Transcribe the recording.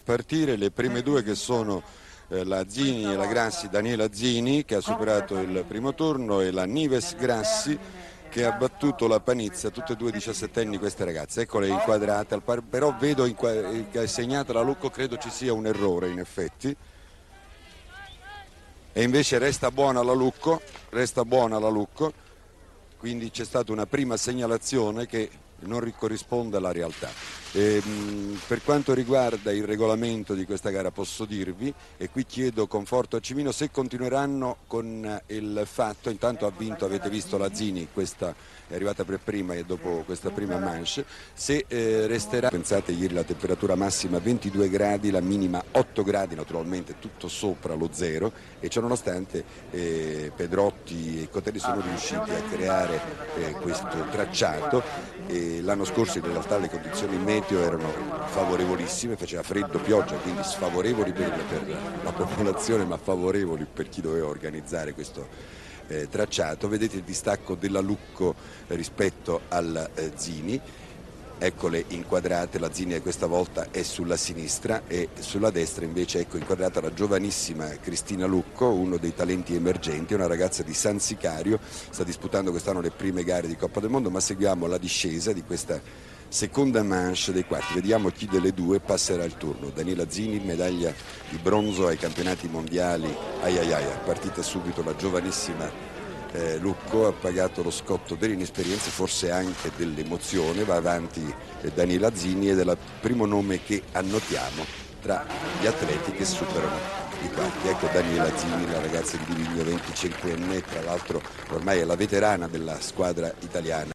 partire le prime due, che sono la Zini e la Grassi, Daniela Zini che ha superato il primo turno, e la Nives Grassi che ha battuto la Panizza, tutte e due 17enni queste ragazze. Eccole inquadrate, però vedo che è segnata la Lucco, credo ci sia un errore in effetti. E invece resta buona la Lucco, quindi c'è stata una prima segnalazione che non corrisponde alla realtà. Per quanto riguarda il regolamento di questa gara posso dirvi, e qui chiedo conforto a Cimino, se continueranno con il fatto, intanto ha vinto, avete visto la Zini, questa è arrivata per prima e dopo questa prima manche, se resterà, pensate ieri la temperatura massima 22 gradi, la minima 8 gradi, naturalmente tutto sopra lo zero, e ciononostante Pedrotti e Cotelli sono riusciti a creare questo tracciato. L'anno scorso in realtà le condizioni meteo erano favorevolissime, faceva freddo, pioggia, quindi sfavorevoli per la popolazione ma favorevoli per chi doveva organizzare questo tracciato. Vedete il distacco della Lucco rispetto al Zini, eccole inquadrate, la Zini questa volta è sulla sinistra e sulla destra invece ecco inquadrata la giovanissima Cristina Lucco, uno dei talenti emergenti, una ragazza di San Sicario, sta disputando quest'anno le prime gare di Coppa del Mondo, ma seguiamo la discesa di questa seconda manche dei quarti, vediamo chi delle due passerà il turno. Daniela Zini, medaglia di bronzo ai campionati mondiali, è partita subito la giovanissima Lucco, ha pagato lo scotto dell'inesperienza, forse anche dell'emozione, va avanti Daniela Zini ed è il primo nome che annotiamo tra gli atleti che superano i quarti. Ecco Daniela Zini, la ragazza di Divigno, 25enne, tra l'altro ormai è la veterana della squadra italiana.